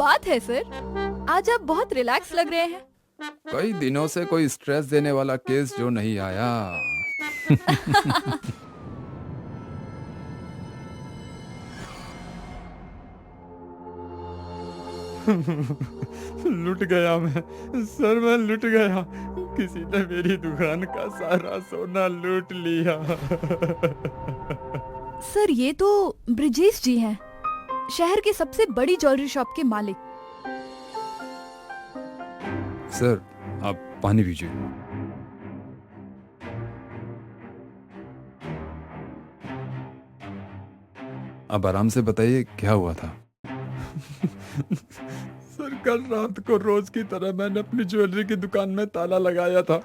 बात है सर, आज आप बहुत रिलैक्स लग रहे हैं। कई दिनों से कोई स्ट्रेस देने वाला केस जो नहीं आया। लुट गया मैं सर, मैं लुट गया। किसी ने मेरी दुकान का सारा सोना लूट लिया। सर ये तो ब्रिजेश जी हैं, शहर की सबसे बड़ी ज्वेलरी शॉप के मालिक। सर आप पानी पीजिए। अब आराम से बताइए क्या हुआ था। सर कल रात को रोज की तरह मैंने अपनी ज्वेलरी की दुकान में ताला लगाया था,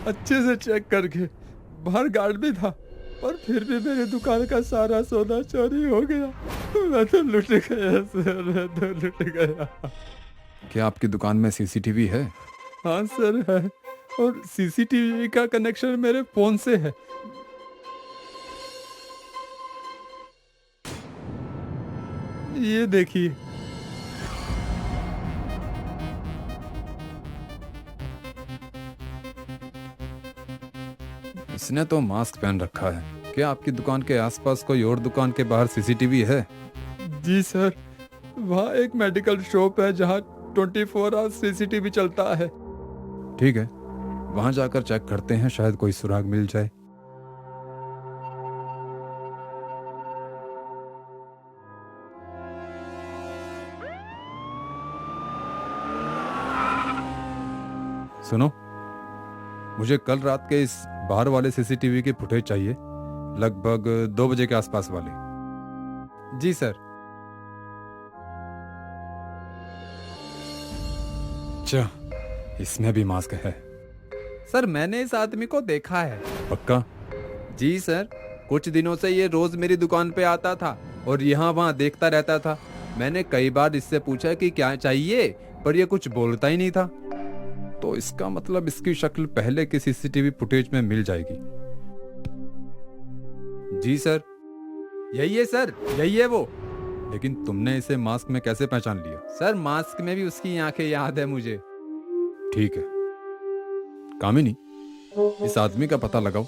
अच्छे से चेक करके। बाहर गार्ड भी था, पर फिर भी मेरी दुकान का सारा सोना चोरी हो गया। मैं तो लुट गया सर, मैं तो लुट गया। क्या आपकी दुकान में सीसीटीवी है? हाँ सर है, और सीसीटीवी का कनेक्शन मेरे फोन से है। ये देखिए। इसने तो मास्क पहन रखा है। क्या आपकी दुकान के आसपास कोई और दुकान के बाहर सीसीटीवी है? जी सर, वहाँ एक मेडिकल शॉप है जहाँ 24 आवर सीसीटीवी चलता है। ठीक है, वहां जाकर चेक करते हैं, शायद कोई सुराग मिल जाए। सुनो, मुझे कल रात के इस बाहर वाले सीसीटीवी की फुटेज चाहिए, लगभग 2 बजे के आसपास वाले। जी सर। अच्छा, इसमें भी मास्क है। सर मैंने इस आदमी को देखा है। पक्का? जी सर, कुछ दिनों से ये रोज मेरी दुकान पे आता था और यहाँ वहाँ देखता रहता था। मैंने कई बार इससे पूछा कि क्या चाहिए, पर ये कुछ बोलता ही नहीं था। तो इसका मतलब इसकी शक्ल पहले की सीसीटीवी फुटेज में मिल जाएगी। जी सर, यही है सर, यही है वो। लेकिन तुमने इसे मास्क में कैसे पहचान लिया? सर मास्क में भी उसकी आंखें याद है मुझे। ठीक है कामिनी, इस आदमी का पता लगाओ।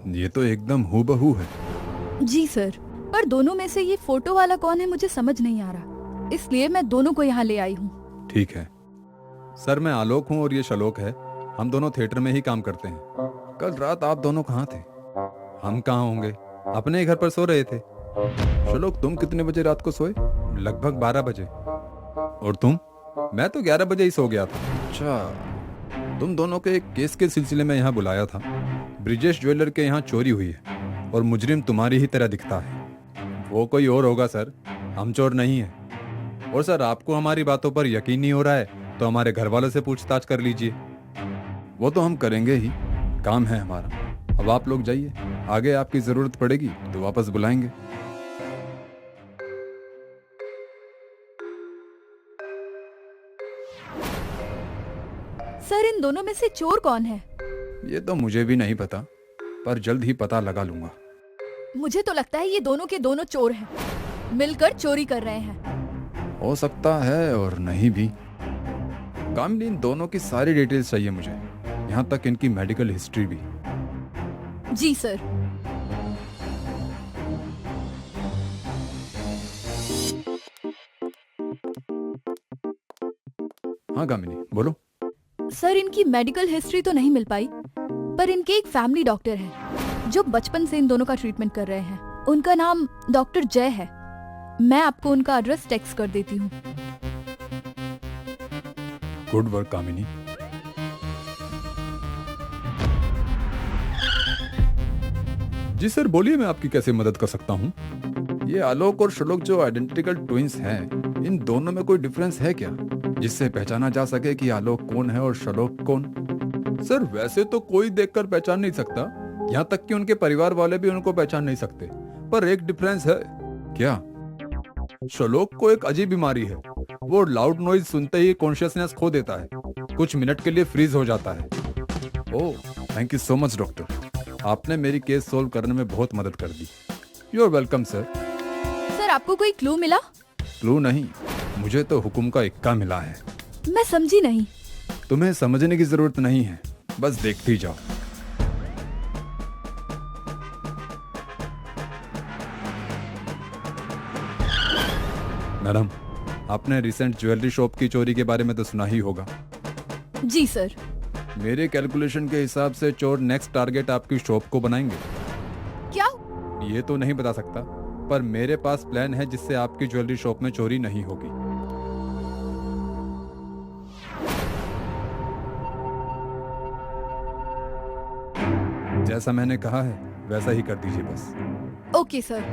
ये तो एकदम हूबहू है। जी सर, पर दोनों में से ये फोटो वाला कौन है मुझे समझ नहीं आ रहा, इसलिए मैं दोनों को यहाँ ले आई हूँ। ठीक है सर, मैं आलोक हूँ और ये शलोक है। हम दोनों थिएटर में ही काम करते हैं। कल रात आप दोनों कहाँ थे? हम कहाँ होंगे, अपने ही घर पर सो रहे थे। शलोक, तुम कितने बजे रात को सोए? लगभग 12 बजे। और तुम? मैं तो 11 बजे ही सो गया था। अच्छा, तुम दोनों के एक केस के सिलसिले में यहाँ बुलाया था। ब्रिजेश ज्वेलर के यहाँ चोरी हुई है और मुजरिम तुम्हारी ही तरह दिखता है। वो कोई और होगा सर, हम चोर नहीं है। और सर आपको हमारी बातों पर यकीन नहीं हो रहा है तो हमारे घर वालों से पूछताछ कर लीजिए। वो तो हम करेंगे ही, काम है हमारा। अब आप लोग जाइए, आगे आपकी जरूरत पड़ेगी तो वापस बुलाएंगे। सर इन दोनों में से चोर कौन है? ये तो मुझे भी नहीं पता, पर जल्द ही पता लगा लूंगा। मुझे तो लगता है ये दोनों के दोनों चोर हैं, मिलकर चोरी कर रहे हैं। हो सकता है और नहीं भी। कामिनी, इन दोनों की सारी डिटेल्स चाहिए मुझे, यहाँ तक इनकी मेडिकल हिस्ट्री भी। जी सर। हाँ कामिनी, बोलो। सर इनकी मेडिकल हिस्ट्री तो नहीं मिल पाई, पर इनके एक फैमिली डॉक्टर हैं जो बचपन से इन दोनों का ट्रीटमेंट कर रहे हैं। उनका नाम डॉक्टर जय है। मैं आपको उनका एड्रेस टेक्स्ट कर देती हूँ। गुड वर्क कामिनी। जी सर, बोलिए, मैं आपकी कैसे मदद कर सकता हूँ? ये आलोक और शलोक जो आइडेंटिकल ट्विंस हैं, इन दोनों में कोई डिफरेंस है क्या जिससे पहचाना जा सके कि आलोक कौन है और शलोक कौन? सर वैसे तो कोई देखकर पहचान नहीं सकता, यहाँ तक कि उनके परिवार वाले भी उनको पहचान नहीं सकते। पर एक डिफरेंस है। क्या? शलोक को एक अजीब बीमारी है। वो लाउड नॉइज सुनते ही कॉन्शियसनेस खो देता है, कुछ मिनट के लिए फ्रीज हो जाता है। Oh, thank you so much doctor, आपने मेरी केस सोल्व करने में बहुत मदद कर दी। You are welcome sir. Sir आपको कोई क्लू मिला? क्लू नहीं, मुझे तो हुक्म का इक्का मिला है। मैं समझी नहीं। तुम्हें समझने की जरूरत नहीं है, बस देखती जाओ। मैडम, आपने रिसेंट ज्वेलरी शॉप की चोरी के बारे में तो सुना ही होगा। जी सर। मेरे कैलकुलेशन के हिसाब से चोर नेक्स्ट टारगेट आपकी शॉप को बनाएंगे। क्या? ये तो नहीं बता सकता, पर मेरे पास प्लान है जिससे आपकी ज्वेलरी शॉप में चोरी नहीं होगी। जैसा मैंने कहा है वैसा ही कर दीजिए बस। Okay sir.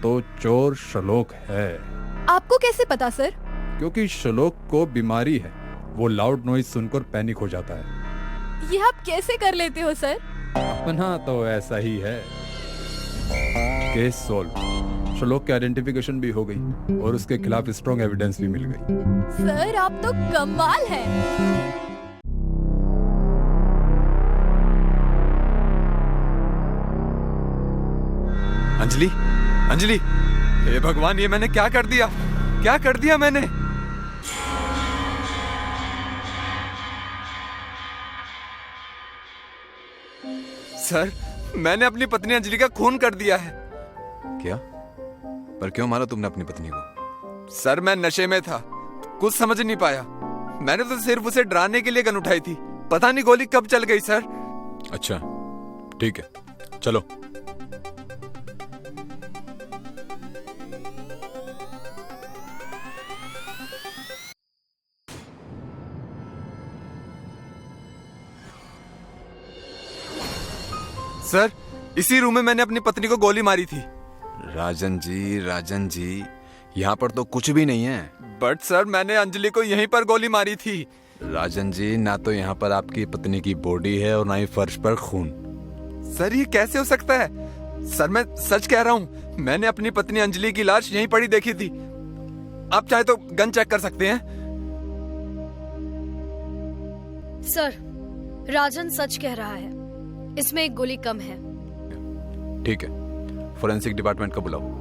तो चोर शलोक है। आपको कैसे पता सर? क्योंकि शलोक को बीमारी है, वो लाउड नॉइज सुनकर पैनिक हो जाता है। ये आप कैसे कर लेते हो सर? अपना तो ऐसा ही है। Case solve. शलोक की आइडेंटिफिकेशन भी हो गई और उसके खिलाफ स्ट्रॉन्ग एविडेंस भी मिल गई। सर आप तो कमाल है। अंजलि, अंजलि, हे भगवान, ये मैंने क्या कर दिया? क्या कर दिया मैंने? सर, मैंने अपनी पत्नी अंजलि का खून कर दिया है। क्या? पर क्यों मारा तुमने अपनी पत्नी को? सर मैं नशे में था, कुछ समझ नहीं पाया। मैंने तो सिर्फ उसे डराने के लिए गन उठाई थी। पता नहीं गोली कब चल गई सर। अच्छा, ठीक है, चलो। सर, इसी रूम में मैंने अपनी पत्नी को गोली मारी थी। राजन जी, यहाँ पर तो कुछ भी नहीं है। बट सर, मैंने अंजलि को यहीं पर गोली मारी थी। राजन जी, ना तो यहाँ पर आपकी पत्नी की बॉडी है और ना ही फर्श पर खून। सर ये कैसे हो सकता है? सर मैं सच कह रहा हूँ, मैंने अपनी पत्नी अंजलि की लाश यहीं पड़ी देखी थी। आप चाहे तो गन चेक कर सकते हैं। सर, राजन सच कह रहा है, इसमें एक गोली कम है। ठीक है, फोरेंसिक डिपार्टमेंट को बुलाओ।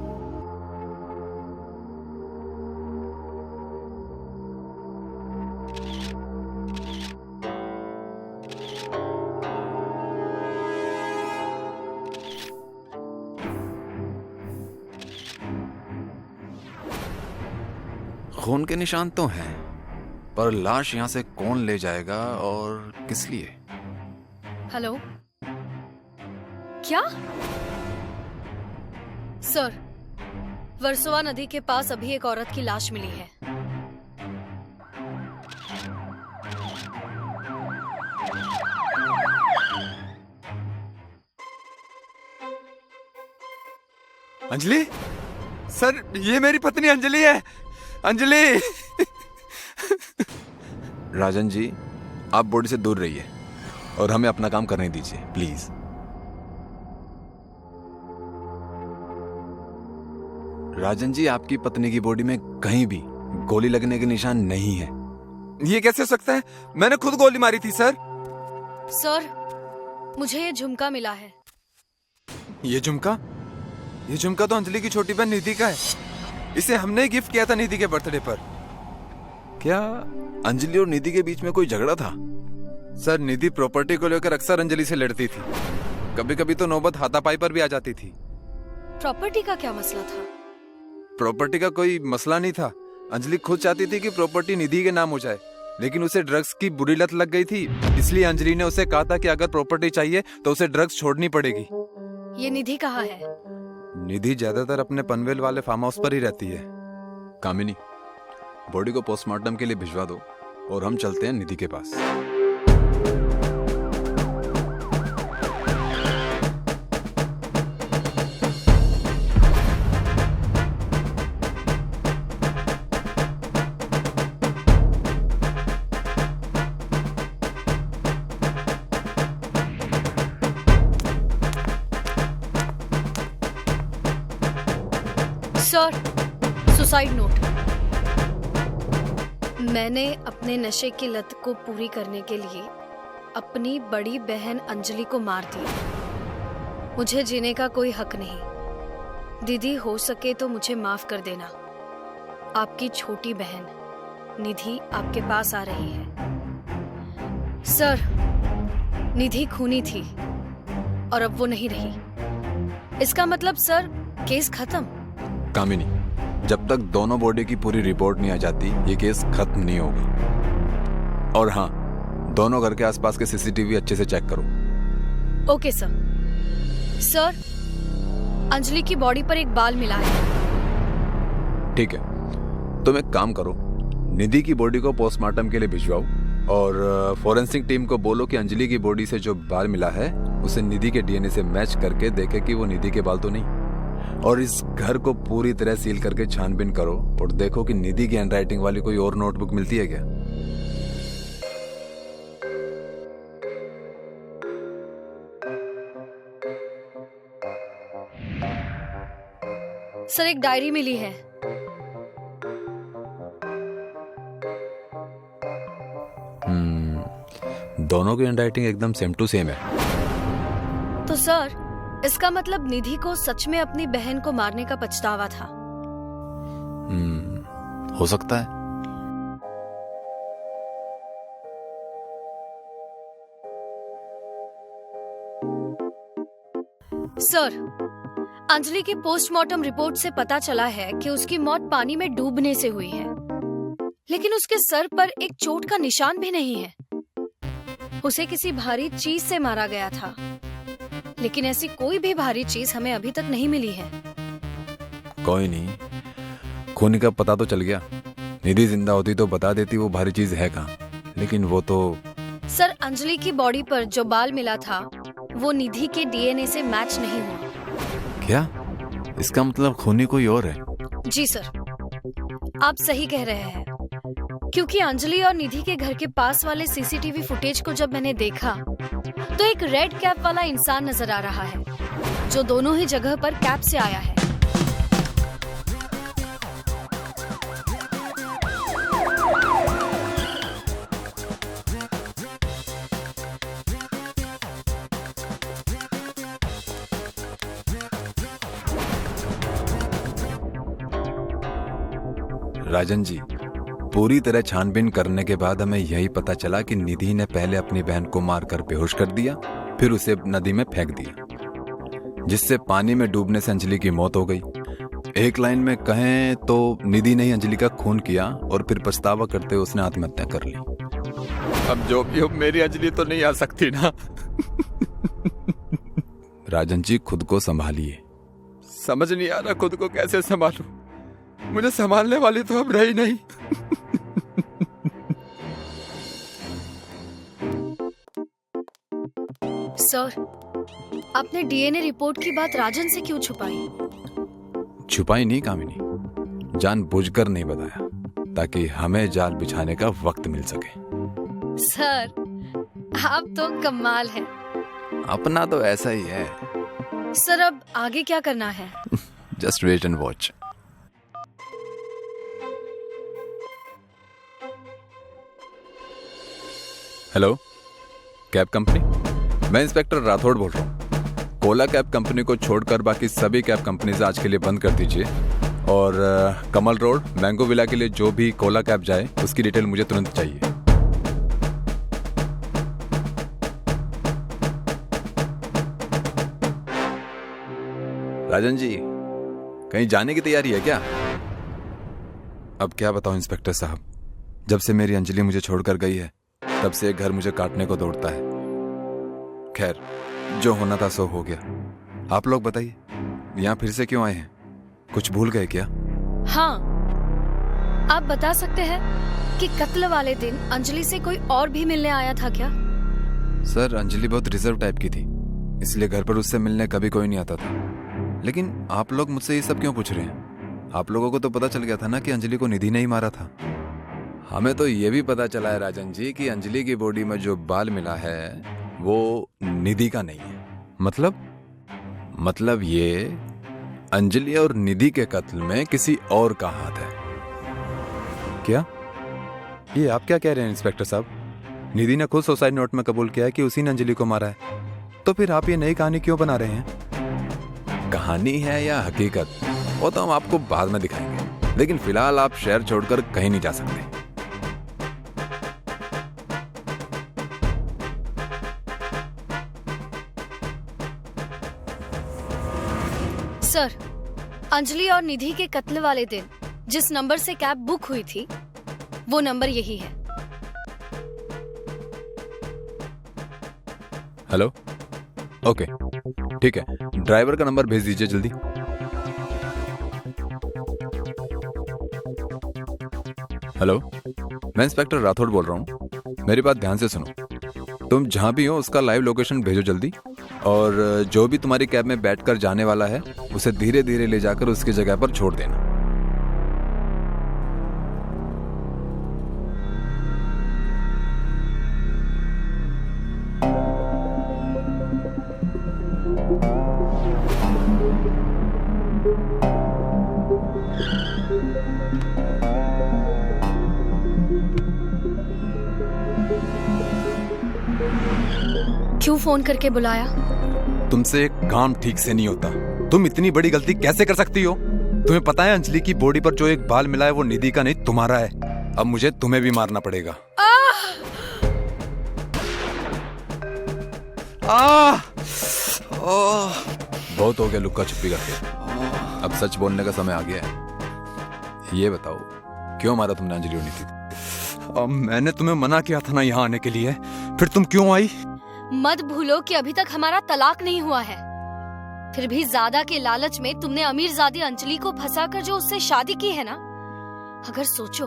खून के निशान तो हैं, पर लाश यहां से कौन ले जाएगा और किस लिए? हेलो, क्या? सर, वर्सोवा नदी के पास अभी एक औरत की लाश मिली है। अंजलि? सर ये मेरी पत्नी अंजलि है। अंजलि! राजन जी, आप बॉडी से दूर रहिए और हमें अपना काम करने दीजिए प्लीज। राजन जी, आपकी पत्नी की बॉडी में कहीं भी गोली लगने के निशान नहीं है। ये कैसे हो सकता है? मैंने खुद गोली मारी थी सर। सर, मुझे ये झुमका मिला है। ये झुमका? ये झुमका तो अंजलि की छोटी बहन निधि का है। इसे हमने गिफ्ट किया था निधि के बर्थडे पर। क्या अंजलि और निधि के बीच में कोई झगड़ा था? सर, निधि प्रॉपर्टी को लेकर अक्सर अंजलि से लड़ती थी। कभी कभी तो नौबत हाथापाई पर भी आ जाती थी। प्रॉपर्टी का क्या मसला था? प्रॉपर्टी का कोई मसला नहीं था। अंजलि खुद चाहती थी कि प्रॉपर्टी निधि के नाम हो जाए, लेकिन उसे ड्रग्स की बुरी लत लग गई थी। इसलिए अंजलि ने उसे कहा था कि अगर प्रॉपर्टी चाहिए तो उसे ड्रग्स छोड़नी पड़ेगी। ये निधि कहाँ है? निधि ज्यादातर अपने पनवेल वाले फार्म हाउस पर ही रहती है। कामिनी, बॉडी को पोस्टमार्टम के लिए भिजवा दो और हम चलते हैं निधि के पास। Sir, suicide note. मैंने अपने नशे की लत को पूरी करने के लिए अपनी बड़ी बहन अंजलि को मार दिया। मुझे जीने का कोई हक नहीं। दीदी, हो सके तो मुझे माफ कर देना। आपकी छोटी बहन निधि आपके पास आ रही है। सर, निधि खूनी थी और अब वो नहीं रही। इसका मतलब सर, केस खत्म। कामिनी, जब तक दोनों बॉडी की पूरी रिपोर्ट नहीं आ जाती ये केस खत्म नहीं होगा। और हाँ, दोनों घर के आसपास के सीसीटीवी अच्छे से चेक करो। Okay sir. सर, अंजलि की बॉडी पर एक बाल मिला है। ठीक है, तुम एक काम करो, निधि की बॉडी को पोस्टमार्टम के लिए भिजवाओ और फॉरेंसिक टीम को बोलो कि अंजलि की बॉडी से जो बाल मिला है उसे निधि के डीएनए से मैच करके देखे कि वो निधि के बाल तो नहीं। और इस घर को पूरी तरह सील करके छानबीन करो और देखो कि निधि की हैंडराइटिंग वाली कोई और नोटबुक मिलती है क्या। सर, एक डायरी मिली है। दोनों की हैंडराइटिंग एकदम सेम टू सेम है। तो सर, इसका मतलब निधि को सच में अपनी बहन को मारने का पछतावा था। हो सकता है। सर, अंजलि की पोस्टमार्टम रिपोर्ट से पता चला है कि उसकी मौत पानी में डूबने से हुई है, लेकिन उसके सर पर एक चोट का निशान भी नहीं है। उसे किसी भारी चीज से मारा गया था, लेकिन ऐसी कोई भी भारी चीज हमें अभी तक नहीं मिली है। कोई नहीं, खूनी का पता तो चल गया। निधि जिंदा होती तो बता देती वो भारी चीज है कहाँ, लेकिन वो तो। सर, अंजलि की बॉडी पर जो बाल मिला था वो निधि के डीएनए से मैच नहीं हुआ। क्या? इसका मतलब खूनी कोई और है? जी सर, आप सही कह रहे हैं, क्योंकि अंजलि और निधि के घर के पास वाले सीसीटीवी फुटेज को जब मैंने देखा तो एक रेड कैप वाला इंसान नजर आ रहा है जो दोनों ही जगह पर कैप से आया है। राजन जी, पूरी तरह छानबीन करने के बाद हमें यही पता चला कि निधि ने पहले अपनी बहन को मारकर बेहोश कर दिया, फिर उसे नदी में फेंक दिया, जिससे पानी में डूबने से अंजलि की मौत हो गई। एक लाइन में कहें तो निधि ने ही अंजलि का खून किया और फिर पछतावा करते हुए उसने आत्महत्या कर ली। अब जो भी हो, मेरी अंजलि तो नहीं आ सकती ना। राजन जी, खुद को संभालिए। समझ नहीं आ रहा खुद को कैसे संभालूं। मुझे संभालने वाली तो अब रही नहीं। सर, आपने डीएनए रिपोर्ट की बात राजन से क्यों छुपाई? छुपाई नहीं कामिनी, जानबूझकर नहीं बताया ताकि हमें जाल बिछाने का वक्त मिल सके। सर, आप तो कमाल हैं। अपना तो ऐसा ही है। सर, अब आगे क्या करना है? Just wait and watch. Hello, cab company? मैं इंस्पेक्टर राठौड़ बोल रहा हूँ। कोला कैब कंपनी को छोड़कर बाकी सभी कैब कंपनीज आज के लिए बंद कर दीजिए और कमल रोड मैंगो विला के लिए जो भी कोला कैब जाए उसकी डिटेल मुझे तुरंत चाहिए। राजन जी, कहीं जाने की तैयारी है क्या? अब क्या बताऊं इंस्पेक्टर साहब, जब से मेरी अंजलि मुझे छोड़कर गई है तब से घर मुझे काटने को दौड़ता है। खैर, जो होना था सो हो गया। आप लोग बताइए, यहाँ फिर से क्यों आए हैं? कुछ भूल गए क्या? हाँ, आप बता सकते हैं कि कत्ल वाले दिन अंजलि से कोई और भी मिलने आया था क्या? सर, अंजलि बहुत रिजर्व टाइप की थी, इसलिए घर पर उससे मिलने कभी कोई नहीं आता था। लेकिन आप लोग मुझसे ये सब क्यों पूछ रहे हैं? आप लोगों को तो पता चल गया था ना कि अंजलि को निधि ने ही मारा था। हमें तो ये भी पता चला है राजन जी कि अंजलि की बॉडी में जो बाल मिला है वो निधि का नहीं है। मतलब ये अंजलि और निधि के कत्ल में किसी और का हाथ है। क्या ये आप क्या कह रहे हैं इंस्पेक्टर साहब? निधि ने खुद सुसाइड नोट में कबूल किया है कि उसी ने अंजलि को मारा है, तो फिर आप ये नई कहानी क्यों बना रहे हैं? कहानी है या हकीकत, वो तो हम आपको बाद में दिखाएंगे, लेकिन फिलहाल आप शहर छोड़कर कहीं नहीं जा सकते। सर, अंजलि और निधि के कत्ल वाले दिन जिस नंबर से कैब बुक हुई थी वो नंबर यही है। हेलो, ओके, ठीक है, ड्राइवर का नंबर भेज दीजिए जल्दी। हेलो, मैं इंस्पेक्टर राठौड़ बोल रहा हूँ। मेरी बात ध्यान से सुनो। तुम जहां भी हो उसका लाइव लोकेशन भेजो जल्दी, और जो भी तुम्हारी कैब में बैठकर जाने वाला है उसे धीरे धीरे ले जाकर उसकी जगह पर छोड़ देना। क्यों फोन करके बुलाया? तुमसे एक काम ठीक से नहीं होता। तुम इतनी बड़ी गलती कैसे कर सकती हो? तुम्हें पता है अंजलि की बॉडी पर जो एक बाल मिला है वो निधि का नहीं तुम्हारा है। अब मुझे तुम्हें भी मारना पड़ेगा। बहुत हो गया लुक्का छुपी करके, अब सच बोलने का समय आ गया है। ये बताओ, क्यों मारा तुमने अंजलि और निधि को? अब मैंने तुम्हें मना किया था ना यहाँ आने के लिए, फिर तुम क्यों आई? मत भूलो कि अभी तक हमारा तलाक नहीं हुआ है। फिर भी ज्यादा के लालच में तुमने अमीरजादी अंजलि को फंसाकर जो उससे शादी की है ना, अगर सोचो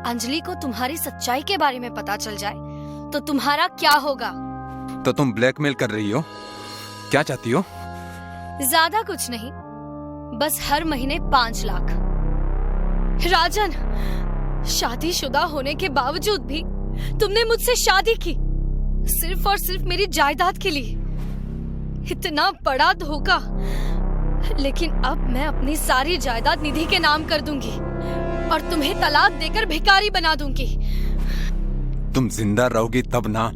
अंजलि को तुम्हारी सच्चाई के बारे में पता चल जाए तो तुम्हारा क्या होगा? तो तुम ब्लैकमेल कर रही हो? क्या चाहती हो? ज्यादा कुछ नहीं, बस हर महीने 5 लाख। राजन, शादीशुदा होने के बावजूद भी तुमने मुझसे शादी की सिर्फ और सिर्फ मेरी जायदाद के लिए। इतना बड़ा धोखा। लेकिन अब मैं अपनी सारी जायदाद निधि के नाम कर दूंगी और तुम्हें तलाक देकर भिखारी बना दूंगी। तुम जिंदा रहोगी तब ना।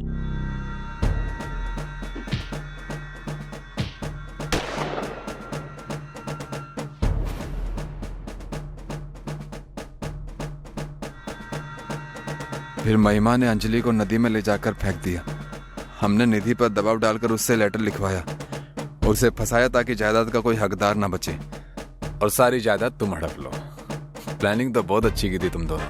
फिर महिमा ने अंजलि को नदी में ले जाकर फेंक दिया। हमने निधि पर दबाव डालकर उससे लेटर लिखवाया, उसे फंसाया ताकि जायदाद का कोई हकदार ना बचे, और सारी जायदाद तुम हड़प लो। प्लानिंग तो बहुत अच्छी की थी तुम दोनों,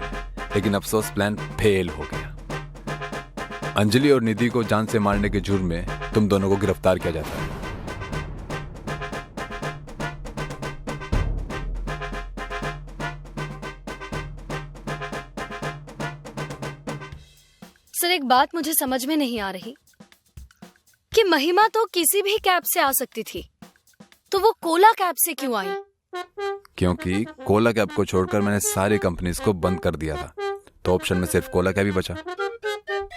लेकिन अफसोस प्लान फेल हो गया। अंजलि और निधि को जान से मारने के जुर्म में तुम दोनों को गिरफ्तार किया जाता है। सर, एक बात मुझे समझ में नहीं आ रही कि महिमा तो किसी भी कैब से आ सकती थी, तो वो कोला कैब से क्यों आई? क्योंकि कोला कैब को छोड़कर मैंने सारी कंपनीज को बंद कर दिया था, तो ऑप्शन में सिर्फ कोला कैब ही बचा।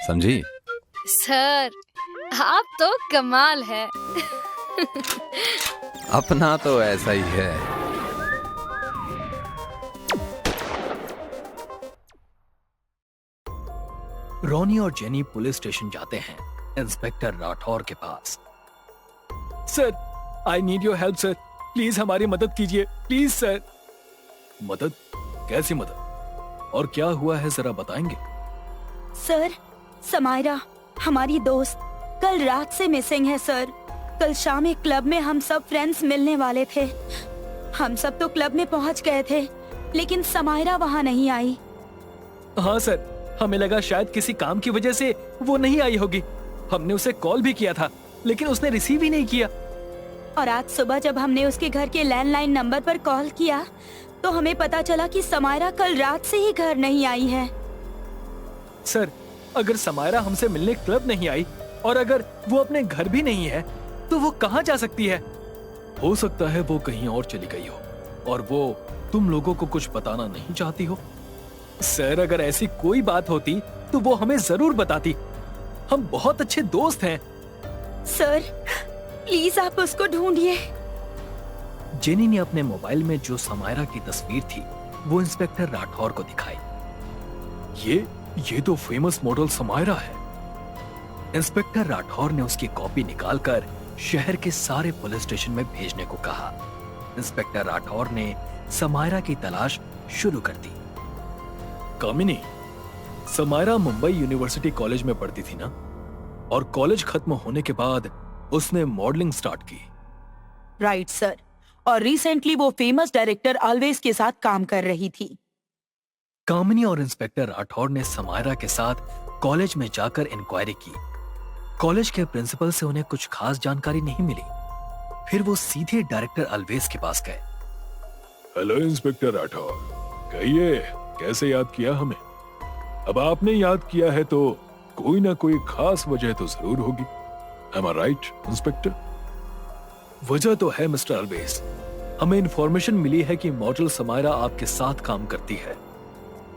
समझी? सर, आप तो कमाल है। अपना तो ऐसा ही है। रोनी और जेनी पुलिस स्टेशन जाते हैं इंस्पेक्टर राठौर के पास। Sir, I need your help sir, please हमारी मदद कीजिए, प्लीज सर। मदद? कैसी मदद? और क्या हुआ है जरा बताएंगे? सर, समायरा हमारी दोस्त कल रात से मिसिंग है सर। कल शाम एक क्लब में हम सब फ्रेंड्स मिलने वाले थे। हम सब तो क्लब में पहुंच गए थे, लेकिन समायरा वहां नहीं आई। हाँ सर, हमें लगा शायद किसी काम की वजह से वो नहीं आई होगी। हमने उसे कॉल भी किया था, लेकिन उसने रिसीव ही नहीं किया। और आज सुबह जब हमने उसके घर के लैंडलाइन नंबर पर कॉल किया तो हमें पता चला कि समायरा कल रात से ही घर नहीं आई है। सर, अगर समायरा हमसे मिलने क्लब नहीं आई और अगर वो अपने घर भी नहीं है, तो वो कहाँ जा सकती है? हो सकता है वो कहीं और चली गई हो और वो तुम लोगों को कुछ बताना नहीं चाहती हो। सर, अगर ऐसी कोई बात होती तो वो हमें जरूर बताती। हम बहुत अच्छे दोस्त हैं। सर, प्लीज आप उसको ढूंढिए। जेनी ने अपने मोबाइल में जो समायरा की तस्वीर थी वो इंस्पेक्टर राठौर को दिखाई। ये तो फेमस मॉडल समायरा है। इंस्पेक्टर राठौर ने उसकी कॉपी निकालकर शहर के सारे पुलिस स्टेशन में भेजने को कहा। इंस्पेक्टर राठौर ने समायरा की तलाश शुरू कर दी। कामिनी, समायरा मुंबई यूनिवर्सिटी कॉलेज में पढ़ती थी ना? और कॉलेज खत्म होने के बाद उसने मॉडलिंग स्टार्ट की। राइट सर, और रिसेंटली वो फेमस डायरेक्टर ऑलवेज के साथ काम कर रही थी। कामिनी और इंस्पेक्टर राठौर ने समायरा के साथ कॉलेज में जाकर इंक्वायरी की। कॉलेज के प्रिंसिपल से उन्हें कुछ खास जानकारी नहीं मिली। फिर वो सीधे डायरेक्टर अलवेज के पास गए। हेलो इंस्पेक्टर राठौर, कहिए कैसे याद किया हमें? अब आपने याद किया है तो कोई ना कोई खास वजह तो जरूर होगी। Am I right, inspector? वजह तो है मिस्टर अलवेज। हमें इंफॉर्मेशन मिली है कि मॉडल समायरा आपके साथ काम करती है।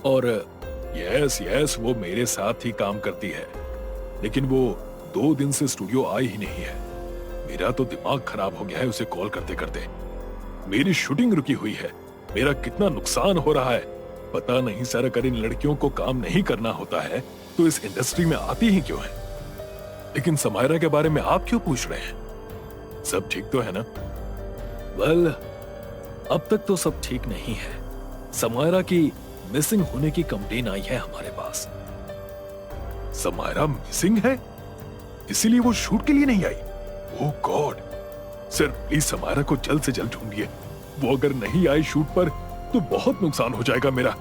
और यस, वो मेरे साथ ही काम करती है, लेकिन वो 2 दिन से स्टूडियो आई ही नहीं है। मेरा तो दिमाग खराब हो गया है उसे कॉल करते करते। मेरी शूटिंग रुकी हुई है, मेरा कितना नुकसान हो रहा है पता नहीं सर। अगर इन लड़कियों को काम नहीं करना होता है तो इस इंडस्ट्री में आती ही क्यों है? लेकिन समायरा के बारे में आप क्यों पूछ रहे हैं? सब ठीक तो है ना? वेल, अब तक तो सब ठीक नहीं है। समायरा की मिसिंग होने की कंप्लेन आई है हमारे पास। समायरा मिसिंग है, इसीलिए वो शूट के लिए नहीं आई? ओह गॉड, सर प्लीज समायरा को जल्द से जल्द ढूंढिए। वो अगर नहीं आई शूट पर तो बहुत नुकसान हो जाएगा मेरा।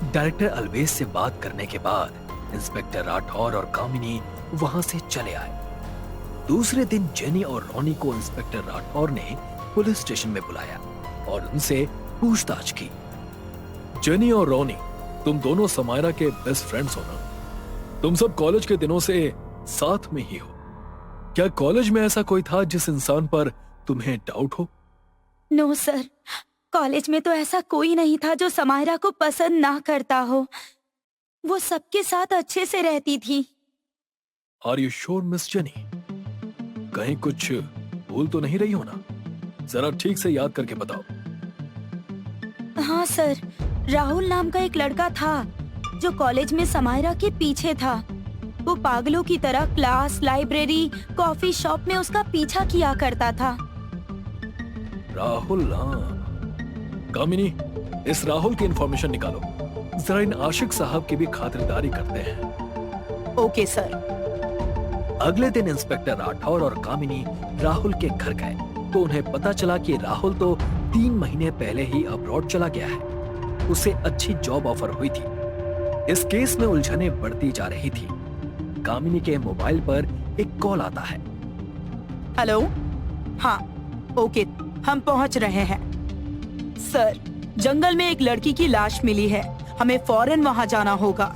डायरेक्टर अलवेज से बात करने के बाद इंस्पेक्टर राठौर और कामिनी वहां से चले आए। दूसरे दिन जेनी और रॉनी को इंस्पेक्टर राठौर ने पुलिस स्टेशन में बुलाया और उनसे पूछताछ की। जेनी और रॉनी, तुम दोनों समायरा के बेस्ट फ्रेंड्स हो ना? तुम सब कॉलेज के दिनों से साथ में ही हो। क्या कॉलेज में ऐसा कोई था जिस इंसान पर तुम्हें डाउट हो? नो सर, कॉलेज में तो ऐसा कोई नहीं था जो समायरा को पसंद ना करता हो। वो सबके साथ अच्छे से रहती थी। Are you sure miss Jenny? कहीं कुछ भूल तो नहीं रही हो ना? जरा ठीक से याद करके बताओ। हाँ सर, राहुल नाम का एक लड़का था जो कॉलेज में समायरा के पीछे था। वो पागलों की तरह क्लास, लाइब्रेरी, कॉफी शॉप में उसका पीछा किया करता था। राहुल, कामिनी, इस राहुल की इंफॉर्मेशन निकालो। जरा इन आशिक साहब की भी खातिरदारी करते हैं। Okay sir. अगले दिन इंस्पेक्टर राठौर और कामिनी राहुल के घर गए तो उन्हें पता चला कि राहुल तो 3 महीने पहले ही अब्रॉड चला गया है। उसे अच्छी जॉब ऑफर हुई थी। इस केस में उलझने बढ़ती जा रही थी। कामिनी के मोबाइल पर एक कॉल आता है। हेलो, हाँ ओके, हम पहुंच रहे हैं। सर, जंगल में एक लड़की की लाश मिली है, हमें फौरन वहां जाना होगा।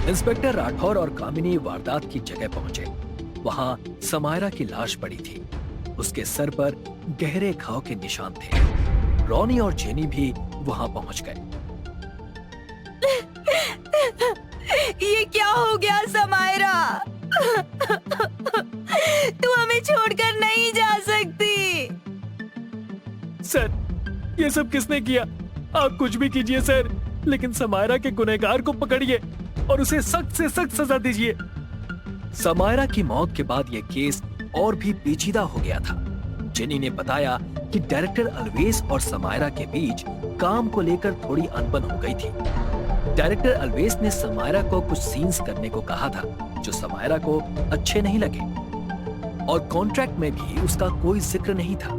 इंस्पेक्टर राठौर और कामिनी वारदात की जगह पहुंचे। वहां समायरा की लाश पड़ी थी। उसके सर पर गहरे घाव के निशान थे। रॉनी और जेनी भी वहां पहुंच गए। ये क्या हो गया समायरा? तू हमें छोड़कर नहीं जा सकती। सर, ये सब किसने किया? आप कुछ भी कीजिए सर, लेकिन समायरा के गुनहगार को पकड़िए और उसे सख्त से सख्त सजा दीजिए। समायरा की मौत के बाद यह केस और भी पेचीदा हो गया था। जेनी ने बताया कि डायरेक्टर अलवेज और समायरा के बीच काम को लेकर थोड़ी अनबन हो गई थी। डायरेक्टर अलवेस ने समायरा को कुछ सीन्स करने को कहा था जो समायरा को अच्छे नहीं लगे और कॉन्ट्रैक्ट में भी उसका कोई जिक्र नहीं था।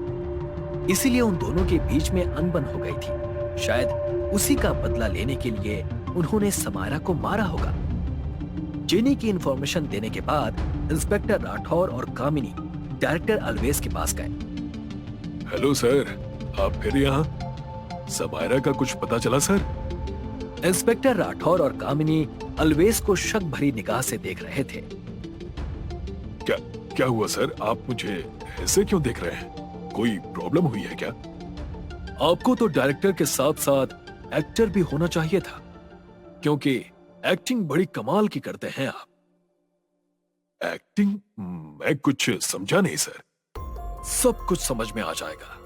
इसीलिए उन दोनों के बीच में अनबन हो गई थी। शायद उसी का बदला लेने के लिए उन्होंने समायरा को मारा होगा। जेनी की इंफॉर्मेशन देने के बाद इंस्पेक्टर राठौर और कामिनी डायरेक्टर अलवेस के पास गए। हेलो सर, आप फिर यहाँ? समायरा का कुछ पता चला सर? इंस्पेक्टर राठौर और कामिनी अलवेस को शक भरी निगाह से देख रहे थे। क्या हुआ सर? आप मुझे ऐसे क्यों देख रहे हैं? कोई प्रॉब्लम हुई है क्या? आपको तो डायरेक्टर के साथ साथ एक्टर भी होना चाहिए था, क्योंकि एक्टिंग बड़ी कमाल की करते हैं आप। एक्टिंग? मैं कुछ समझा नहीं सर। सब कुछ समझ में आ जाएगा।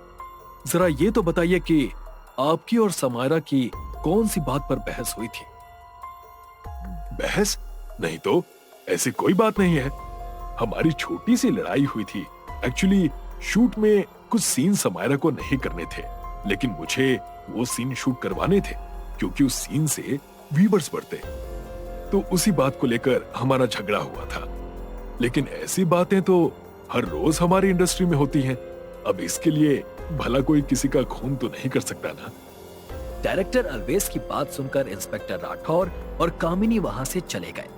जरा ये तो बताइए कि आपकी और समायरा की कौन सी बात पर बहस हुई थी? बहस? नहीं तो, ऐसी कोई बात नहीं है। हमारी छोटी सी लड़ाई हुई थी। एक्चुअली शूट में कुछ सीन समायरा को नहीं करने थे, लेकिन मुझे वो सीन शूट करवाने थे क्योंकि उस सीन से व्यूअर्स बढ़ते। तो उसी बात को लेकर हमारा झगड़ा हुआ था। लेकिन ऐसी बातें तो हर रोज हमारी इंडस्ट्री में होती हैं। अब इसके लिए भला कोई किसी का खून तो नहीं कर सकता ना। डायरेक्टर अलवेस की बात सुनकर इंस्पेक्टर राठौर और कामिनी वहां से चले गए।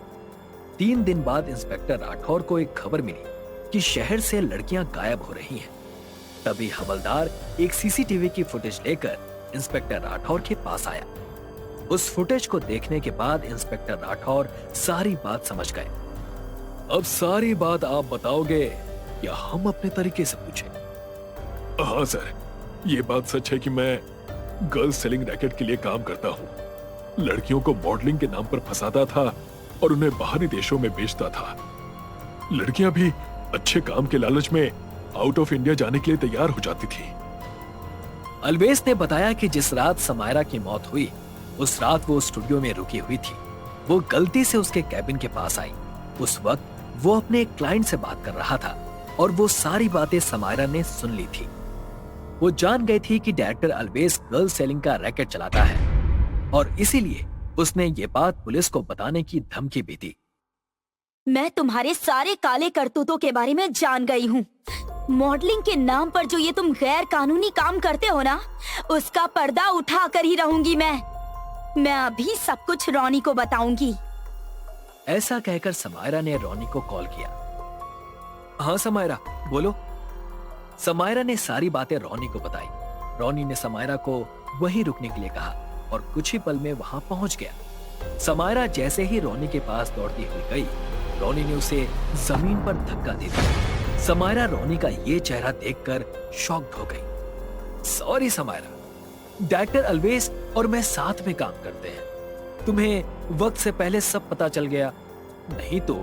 3 दिन बाद इंस्पेक्टर राठौर को एक खबर मिली कि शहर से लड़कियां गायब हो रही हैं। तभी हवलदार एक सीसीटीवी की फुटेज लेकर इंस्पेक्टर राठौर के पास आया। उस फुटेज को देखने के बाद इंस्पेक्टर राठौर सारी बात समझ गए। अब सारी बात आप बताओगे या हम अपने तरीके से पूछें? हाँ सर, ये बात सच है कि मैं गर्ल सेलिंग रैकेट के लिए काम करता हूँ। लड़कियों को मॉडलिंग के नाम पर फंसाता था और उन्हें बाहरी देशों में बेचता था। लड़कियां भी अच्छे काम के लालच में आउट ऑफ इंडिया जाने के लिए तैयार हो जाती थी। अलवेस ने बताया कि जिस रात समायरा की मौत हुई, उस रात वो स्टूडियो में रुकी हुई थी। वो गलती से उसके कैबिन के पास आई। उस वक्त वो अपने एक क्लाइंट से बात कर रहा था और वो सारी बातें समायरा ने सुन ली थी। वो जान गई थी कि डायरेक्टर अलवेस गर्ल सेलिंग का रैकेट चलाता है और इसीलिए उसने ये बात पुलिस को बताने की धमकी भी दी। मैं तुम्हारे सारे काले करतूतों के बारे में जान गई हूँ। मॉडलिंग के नाम पर जो ये तुम गैर कानूनी काम करते हो ना, उसका पर्दा उठा कर ही रहूंगी मैं अभी सब कुछ रॉनी को बताऊंगी। ऐसा कहकर समायरा ने रॉनी को कॉल किया। हाँ समायरा, बोलो। समायरा ने सारी बातें रॉनी को बताई। रॉनी ने समायरा को वहीं रुकने के लिए कहा और कुछ ही पल में वहां पहुंच गया। समायरा जैसे ही रॉनी के पास दौड़ती हुई गई, रॉनी ने उसे जमीन पर धक्का दे दिया। समायरा रॉनी का ये चेहरा देखकर शॉक्ड हो गई। सॉरी समायरा, डायरेक्टर अलवेस और मैं साथ में काम करते हैं। तुम्हें वक्त से पहले सब पता चल गया, नहीं तो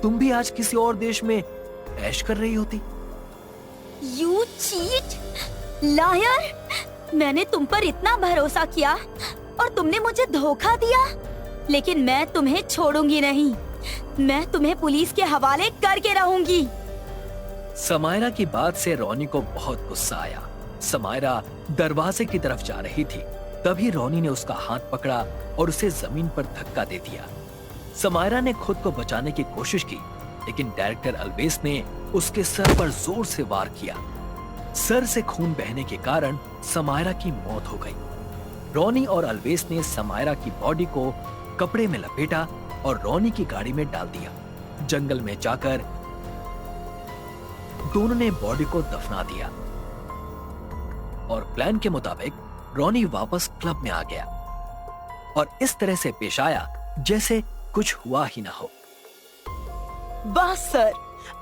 तुम भी आज किसी और देश में ऐश कर रही होती। You cheat, liar! मैंने तुम पर इतना भरोसा किया और तुमने मुझे धोखा दिया, लेकिन मैं तुम्हें छोड़ूंगी नहीं। मैं तुम्हें पुलिस के हवाले करके रहूंगी। समायरा की बात से रॉनी को बहुत गुस्सा आया। समायरा दरवाजे की तरफ जा रही थी, तभी रॉनी ने उसका हाथ पकड़ा और उसे जमीन पर धक्का दे दिया। समायरा ने खुद को बचाने की कोशिश की, लेकिन डायरेक्टर अलवेस ने उसके सर पर जोर से वार किया। सर से खून बहने के कारण समायरा की मौत हो गई। रॉनी और अलवेस ने समायरा की बॉडी को कपड़े में लपेटा और रॉनी की गाड़ी में डाल दिया। जंगल में जाकर दोनों ने बॉडी को दफना दिया और प्लान के मुताबिक रॉनी वापस क्लब में आ गया और इस तरह से पेश आया जैसे कुछ हुआ ही ना हो। बस सर,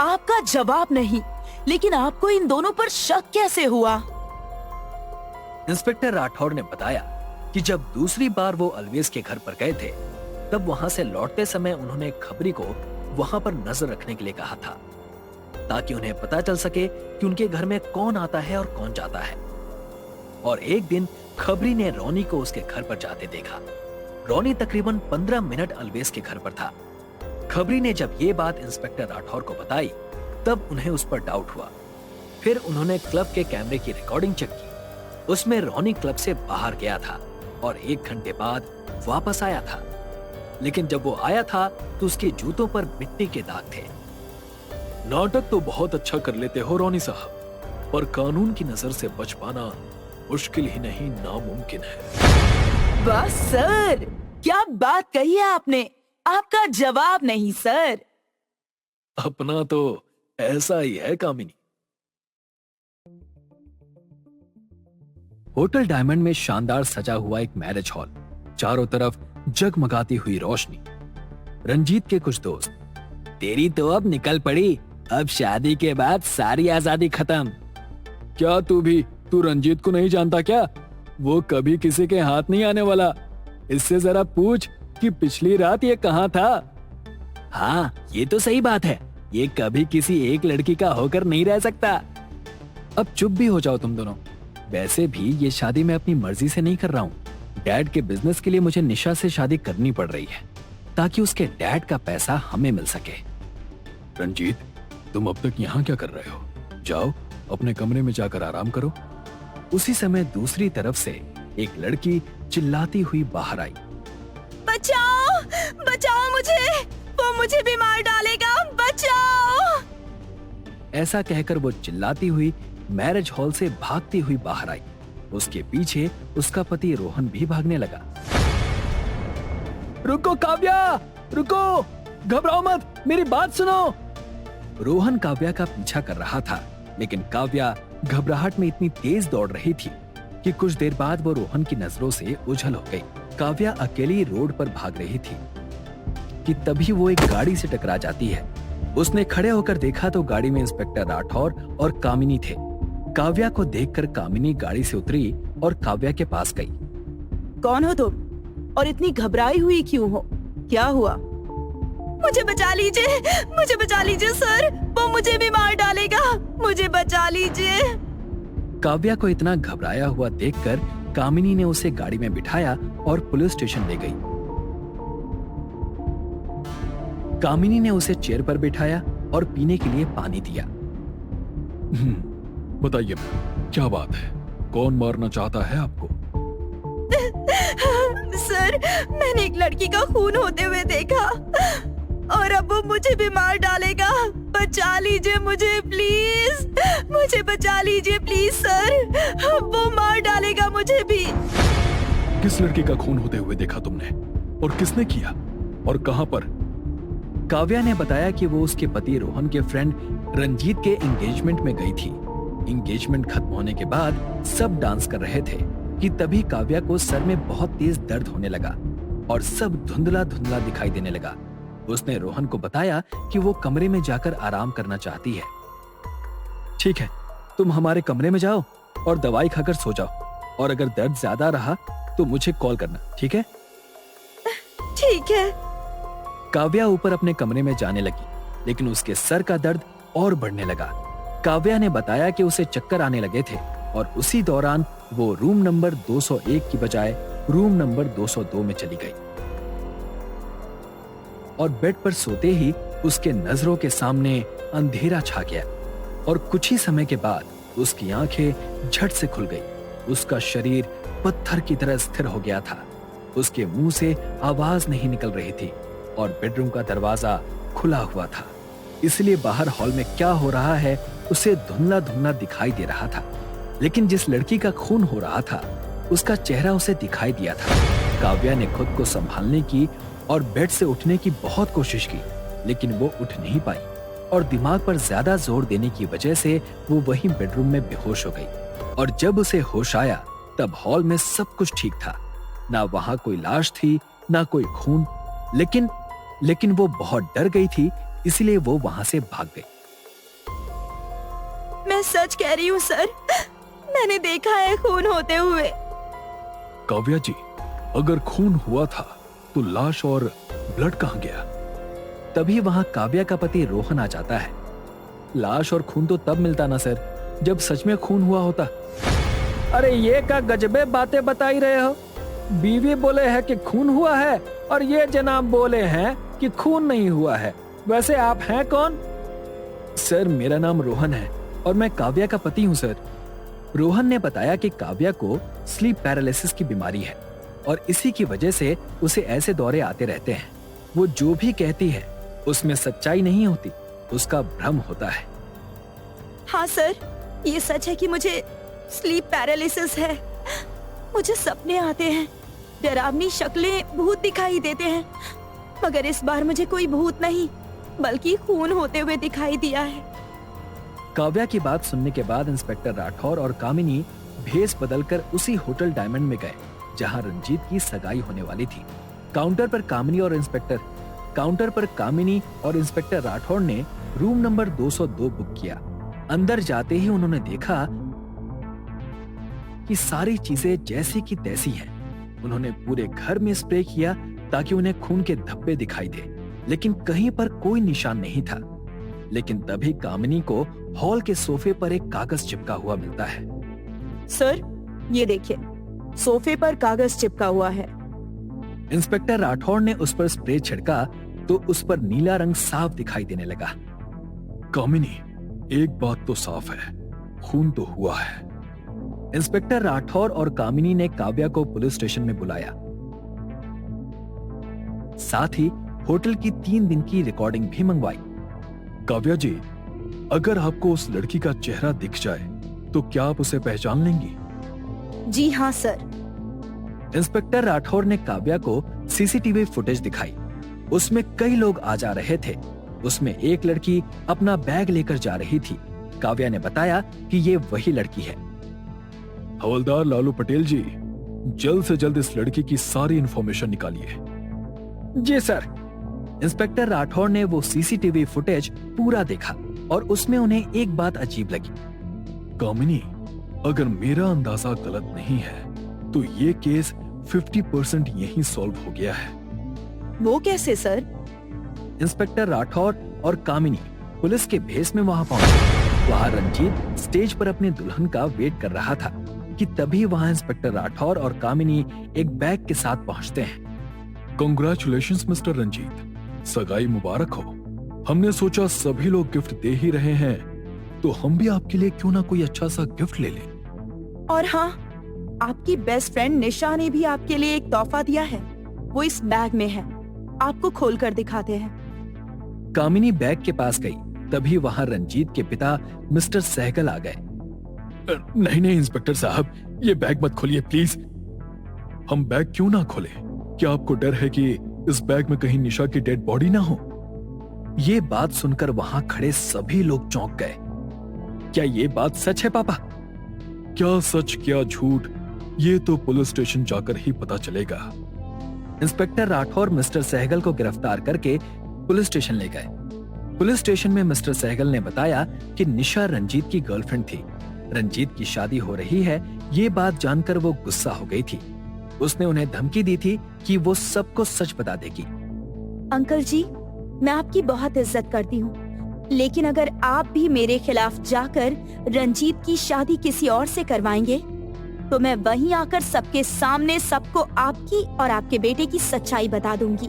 आपका जवाब नहीं, लेकिन आपको इन दोनों पर शक कैसे हुआ? इंस्पेक्टर राठौर ने बताया कि जब दूसरी बार वो अलवेस के घर पर गए थे, तब वहां से लौटते समय उन्होंने खबरी को वहां पर नजर रखने के लिए कहा था, ताकि उन्हें पता चल सके कि उनके घर में कौन आता है और कौन जाता है। और एक दिन खबरी ने रॉनी को उसके घर पर जाते देखा। रॉनी तकरीबन 15 मिनट अलवेस के घर पर था। खबरी ने जब ये बात इंस्पेक्टर राठौर को बताई, तब उन्हें उस पर डाउट हुआ। फिर उन्होंने क्लब के कैमरे की रिकॉर्डिंग चेक की उसमें रोनी क्लब से बाहर गया था और 1 घंटे बाद वापस आया था। लेकिन जब वो आया था तो उसके जूतों पर मिट्टी के दाग थे। नाटक तो बहुत अच्छा कर लेते हो रोनी साहब, पर कानून की नजर से बच पाना मुश्किल ही नहीं नामुमकिन है। बस सर, क्या बात कही है आपने, आपका जवाब नहीं सर। अपना तो ऐसा ही है कामिनी। होटल डायमंड में शानदार सजा हुआ एक मैरिज हॉल, चारों तरफ जगमगाती हुई रोशनी। रंजीत के कुछ दोस्त, तेरी तो अब निकल पड़ी, अब शादी के बाद सारी आजादी खत्म। क्या तू रंजीत को नहीं जानता क्या? वो कभी किसी के हाथ नहीं आने वाला। इससे जरा पूछ कि पिछली रात ये कहाँ था। हाँ, ये तो सही बात है, ये कभी किसी एक लड़की का होकर नहीं रह सकता। अब चुप भी हो जाओ तुम दोनों। वैसे भी ये शादी मैं अपनी मर्जी से नहीं कर रहा हूँ। डैड के बिजनेस के लिए मुझे निशा से शादी करनी पड़ रही है ताकि उसके डैड का पैसा हमें मिल सके। रंजीत, तुम अब तक यहाँ क्या कर रहे हो? जाओ अपने कमरे में जाकर आराम करो। उसी समय दूसरी तरफ से एक लड़की चिल्लाती हुई बाहर आई। बचाओ, बचाओ मुझे, वो मुझे भी मार डालेगा, बचाओ। ऐसा कहकर वो चिल्लाती हुई मैरिज हॉल से भागती हुई बाहर आई। उसके पीछे उसका पति रोहन भी भागने लगा। रुको काव्या, रुको, घबराओ मत, मेरी बात सुनो। रोहन काव्या का पीछा कर रहा था, लेकिन काव्या घबराहट में इतनी तेज दौड़ रही थी कि कुछ देर बाद वो रोहन की नजरों से ओझल हो गई। काव्या अकेली रोड पर भाग रही थी कि तभी वो एक गाड़ी से टकरा जाती है। उसने खड़े होकर देखा तो गाड़ी में इंस्पेक्टर राठौर और कामिनी थे। काव्या को देखकर कामिनी गाड़ी से उतरी और काव्या के पास गई। कौन हो तुम और इतनी घबराई हुई क्यों हो, क्या हुआ? मुझे बचा लीजिए, मुझे बचा लीजिए सर, वो मुझे भी मार डालेगा, मुझे बचा लीजिए। काव्या को इतना घबराया हुआ देखकर कामिनी ने उसे गाड़ी में बिठाया और पुलिस स्टेशन ले गई। कामिनी ने उसे चेयर पर बिठाया और पीने के लिए पानी दिया। बताइए क्या बात है, कौन मारना चाहता है आपको? सर, मैंने एक लड़की का खून होते हुए देखा और अब वो मुझे भी मार डालेगा, बचा लीजिए मुझे प्लीज, मुझे बचा लीजिए प्लीज सर, वो मार डालेगा मुझे भी। किस लड़की का खून होते हुए देखा तुमने और किसने किया और कहां पर? काव्या ने बताया कि वो उसके पति रोहन के फ्रेंड रंजीत के एंगेजमेंट में गई थी। एंगेजमेंट खत्म होने के बाद सब डांस कर रहे थे कि तभी काव्या को सर में बहुत तेज दर्द होने लगा और सब धुंधला धुंधला दिखाई देने लगा। उसने रोहन को बताया कि वो कमरे में जाकर आराम करना चाहती है। ठीक है, तुम हमारे कमरे में जाओ और दवाई खाकर सो जाओ, और अगर दर्द ज्यादा रहा तो मुझे कॉल करना, ठीक है? ठीक है। काव्या ऊपर अपने कमरे में जाने लगी, लेकिन उसके सर का दर्द और बढ़ने लगा। काव्या ने बताया कि उसे चक्कर आने लगे थे और उसी दौरान वो रूम नंबर 201 की बजाय रूम नंबर 202 में चली गई और बेड पर सोते ही उसके नजरों के सामने अंधेरा छा गया और कुछ ही समय के बाद उसकी आंखें झट से खुल गई। उसका शरीर पत्थर की तरह स्थिर हो गया था। उसके मुंह से आवाज नहीं निकल रही थी और बेडरूम का दरवाजा खुला हुआ था, इसलिए बाहर हॉल में क्या हो रहा है उसे धुंधला धुंधला दिखाई दे रहा था। लेकिन जिस लड़की का खून हो रहा था उसका चेहरा उसे दिखाई दिया था। काव्या ने खुद को संभालने की और बेड से उठने की बहुत कोशिश की, लेकिन वो उठ नहीं पाई और दिमाग पर ज्यादा जोर देने की वजह से वो वहीं बेडरूम में बेहोश हो गई। और जब उसे होश आया तब हॉल में सब कुछ ठीक था, ना वहां कोई लाश थी ना कोई खून। लेकिन वो बहुत डर गई थी, इसलिए वो वहां से भाग गई। मैं सच कह रही हूँ सर, मैंने देखा है खून होते हुए। काव्या जी, अगर खून हुआ था तो लाश और ब्लड कहाँ गया? तभी वहां काव्या का पति रोहन आ जाता है। लाश और खून तो तब मिलता ना सर, जब सच में खून हुआ होता। अरे ये क्या गजबे बातें बताई रहे हो? बीवी बोले है कि खून हुआ है और ये जनाब बोले हैं कि खून नहीं हुआ है। वैसे आप हैं कौन? सर, मेरा नाम रोहन है और मैं काव्या का पति हूँ सर। रोहन ने बताया कि काव्या को स्लीप पैरालिसिस की बीमारी है और इसी की वजह से उसे ऐसे दौरे आते रहते हैं। वो जो भी कहती है उसमें सच्चाई नहीं होती, उसका भ्रम होता है। हाँ सर, ये सच है कि मुझे स्लीप पैरालिसिस है। मुझे सपने आते हैं, डरावनी शक्लें, भूत दिखाई देते हैं, मगर इस बार मुझे कोई भूत नहीं बल्कि खून होते हुए दिखाई दिया है। काव्या की बात सुनने के बाद इंस्पेक्टर राठौर और कामिनी भेस बदलकर उसी होटल डायमंड में गए जहां रंजीत की सगाई होने वाली थी। काउंटर पर कामिनी और इंस्पेक्टर राठौर ने रूम नंबर 202 बुक किया। अंदर जाते ही उन्होंने देखा कि सारी चीजें जैसी की तैसी हैं। उन्होंने पूरे घर में स्प्रे किया ताकि उन्हें खून के धब्बे दिखाई दे, लेकिन कहीं पर कोई निशान नहीं था। लेकिन तभी कामिनी को हॉल के सोफे पर एक कागज चिपका हुआ मिलता है। सर, ये देखिए, सोफे पर कागज चिपका हुआ है। इंस्पेक्टर राठौर ने उस पर स्प्रे छिड़का तो उस पर नीला रंग साफ दिखाई देने लगा। कामिनी, एक बात तो साफ है, खून तो हुआ है। इंस्पेक्टर राठौर और कामिनी ने काव्या को पुलिस स्टेशन में बुलाया। साथ ही होटल की 3 दिन की रिकॉर्डिंग भी मंगवाई। काव्या जी, अगर आपको उस लड़की का चेहरा दिख जाए तो क्या आप उसे पहचान लेंगी? जी हाँ सर। इंस्पेक्टर राठौर ने काव्या को सीसीटीवी फुटेज दिखाई। उसमें कई लोग आ जा रहे थे। उसमें एक लड़की अपना बैग लेकर जा रही थी। काव्या ने बताया कि ये वही लड़की है। हवलदार लालू पटेल जी, जल्द से जल्द इस लड़की की सारी इंफॉर्मेशन निकालिए। जी सर। इंस्पेक्टर राठौर ने वो सीसीटीवी फुटेज पूरा देखा और उसमें उन्हें एक बात अजीब लगी। कामिनी, अगर मेरा अंदाजा गलत नहीं है तो ये केस 50% यहीं सॉल्व हो गया है। वो कैसे सर? इंस्पेक्टर राठौर और कामिनी पुलिस के भेस में वहां पहुंचे। वहां रंजीत स्टेज पर अपने दुल्हन का वेट कर रहा था कि तभी वहां इंस्पेक्टर राठौर और कामिनी एक बैग के साथ पहुंचते हैं। कांग्रेचुलेशंस मिस्टर रंजीत, सगाई मुबारक हो। हमने सोचा सभी लोग गिफ्ट दे ही रहे हैं तो हम भी आपके लिए क्यों ना कोई अच्छा सा गिफ्ट ले लें। और हाँ, आपकी बेस्ट फ्रेंड निशा ने भी आपके लिए एक तोहफा दिया है। वो इस बैग में है, आपको खोलकर दिखाते हैं। कामिनी बैग के पास गई, तभी वहां रंजीत के पिता मिस्टर सहगल आ गए। नहीं नहीं इंस्पेक्टर साहब, ये बैग मत खोलिए प्लीज। हम बैग क्यों ना खोलें? क्या आपको डर है कि इस बैग में कहीं निशा की डेड बॉडी ना हो? ये बात सुनकर वहां खड़े सभी लोग चौंक गए। क्या ये बात सच है पापा? क्या सच क्या झूठ, ये तो पुलिस स्टेशन जाकर ही पता चलेगा। इंस्पेक्टर राठौर मिस्टर सहगल को गिरफ्तार करके पुलिस स्टेशन ले गए। पुलिस स्टेशन में मिस्टर सहगल ने बताया कि निशा रंजीत की गर्लफ्रेंड थी। रंजीत की शादी हो रही है, ये बात जानकर वो गुस्सा हो गई थी। उसने उन्हें धमकी दी थी कि वो सबको सच बता देगी। अंकल जी, मैं आपकी बहुत इज्जत करती हूँ, लेकिन अगर आप भी मेरे खिलाफ जाकर रंजीत की शादी किसी और से करवाएंगे तो मैं वहीं आकर सबके सामने सबको आपकी और आपके बेटे की सच्चाई बता दूंगी।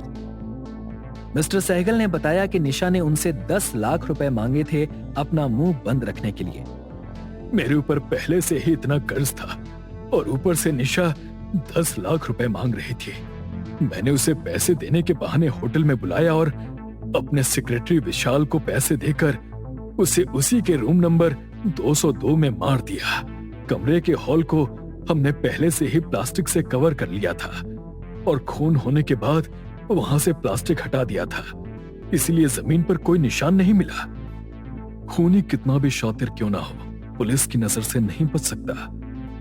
मिस्टर सहगल ने बताया कि निशा ने उनसे 10 लाख रुपए मांगे थे अपना मुंह बंद रखने के लिए। मेरे ऊपर पहले से ही इतना कर्ज था और ऊपर से निशा 10 लाख रुपए मांग रही थी। मैंने उसे पैसे देने के बहाने होटल में बुलाया और अपने सेक्रेटरी विशाल को पैसे देकर उसे उसी के रूम नंबर 202 में मार दिया। कमरे के हॉल को हमने पहले से ही प्लास्टिक से कवर कर लिया था और खून होने के बाद वहां से प्लास्टिक हटा दिया था, इसलिए जमीन पर कोई निशान नहीं मिला। खूनी कितना भी शातिर क्यों ना हो, पुलिस की नजर से नहीं बच सकता।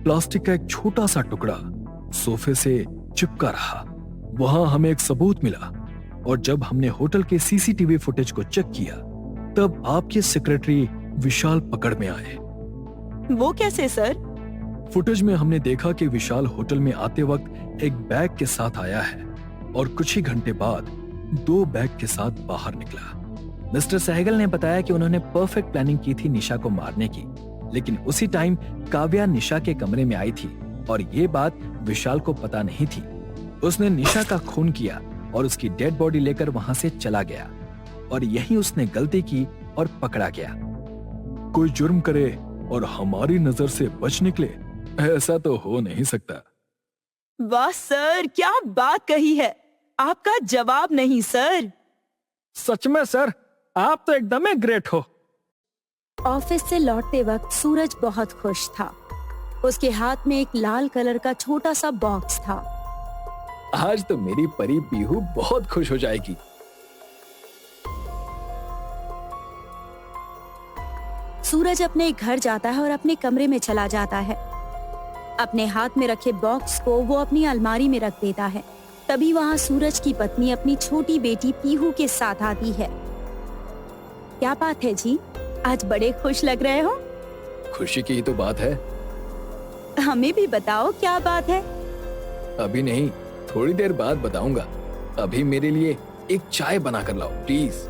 प्लास्टिक का एक छोटा सा टुकड़ा सोफे से चिपका रहा, वहां हमें एक सबूत मिला और जब हमने होटल के सीसीटीवी फुटेज को चेक किया तब आपके सेक्रेटरी विशाल पकड़ में आए। वो कैसे सर? फुटेज में हमने देखा कि विशाल होटल में आते वक्त एक बैग के साथ आया है और कुछ ही घंटे बाद 2 बैग के साथ बाहर निकला। मिस्टर सहगल ने बताया कि उन्होंने परफेक्ट प्लानिंग की थी निशा को मारने की, लेकिन उसी टाइम काव्या निशा के कमरे में आई थी और ये बात विशाल को पता नहीं थी। उसने निशा का खून किया और उसकी डेड बॉडी लेकर वहां से चला गया और यही उसने गलती की और पकड़ा गया। कोई जुर्म करे और हमारी नजर से बच निकले, ऐसा तो हो नहीं सकता। वाह सर, क्या बात कही है। आपका जवाब नहीं सर। सच में सर, आप तो एकदम ही ग्रेट हो। ऑफिस से लौटते वक्त सूरज बहुत खुश था। उसके हाथ में एक लाल कलर का छोटा सा बॉक्स था। आज तो मेरी परी पीहू बहुत खुश हो जाएगी। सूरज अपने घर जाता है और अपने कमरे में चला जाता है। अपने हाथ में रखे बॉक्स को वो अपनी अलमारी में रख देता है। तभी वहाँ सूरज की पत्नी अपनी छोटी बेटी पीहू के साथ आती है। क्या बात है जी, आज बड़े खुश लग रहे हो। खुशी की ही तो बात है। हमें भी बताओ क्या बात है। अभी नहीं, थोड़ी देर बाद बताऊंगा। अभी मेरे लिए एक चाय बना कर लाओ प्लीज।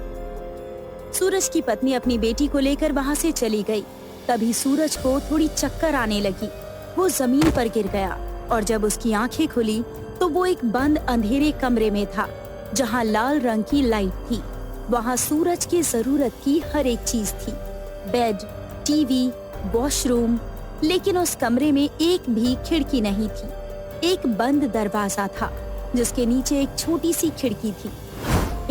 सूरज की पत्नी अपनी बेटी को लेकर वहाँ से चली गई। तभी सूरज को थोड़ी चक्कर आने लगी। वो जमीन पर गिर गया और जब उसकी आंखें खुली तो वो एक बंद अंधेरे कमरे में था जहाँ लाल रंग की लाइट थी। वहाँ सूरज की जरूरत की हर एक चीज थी, बेड, टीवी, वॉशरूम, लेकिन उस कमरे में एक भी खिड़की नहीं थी। एक बंद दरवाजा था जिसके नीचे एक छोटी सी खिड़की थी।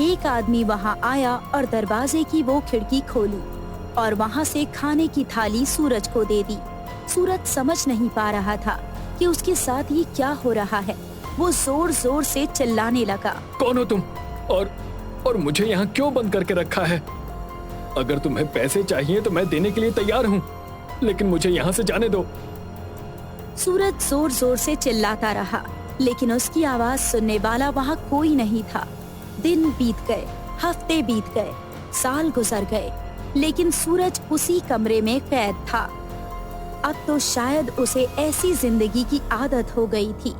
एक आदमी वहाँ आया और दरवाजे की वो खिड़की खोली और वहाँ से खाने की थाली सूरज को दे दी। सूरज समझ नहीं पा रहा था कि उसके साथ ये क्या हो रहा है। वो जोर जोर से चिल्लाने लगा, कौन हो तुम और मुझे यहाँ क्यों बंद करके रखा है? अगर तुम्हें पैसे चाहिए तो मैं देने के लिए तैयार हूँ, लेकिन मुझे यहाँ से जाने दो। सूरज जोर जोर से चिल्लाता रहा, लेकिन उसकी आवाज सुनने वाला वहाँ कोई नहीं था। दिन बीत गए, हफ्ते बीत गए, साल गुजर गए, लेकिन सूरज उसी कमरे में कैद था। अब तो शायद उसे ऐसी जिंदगी की आदत हो गई थी।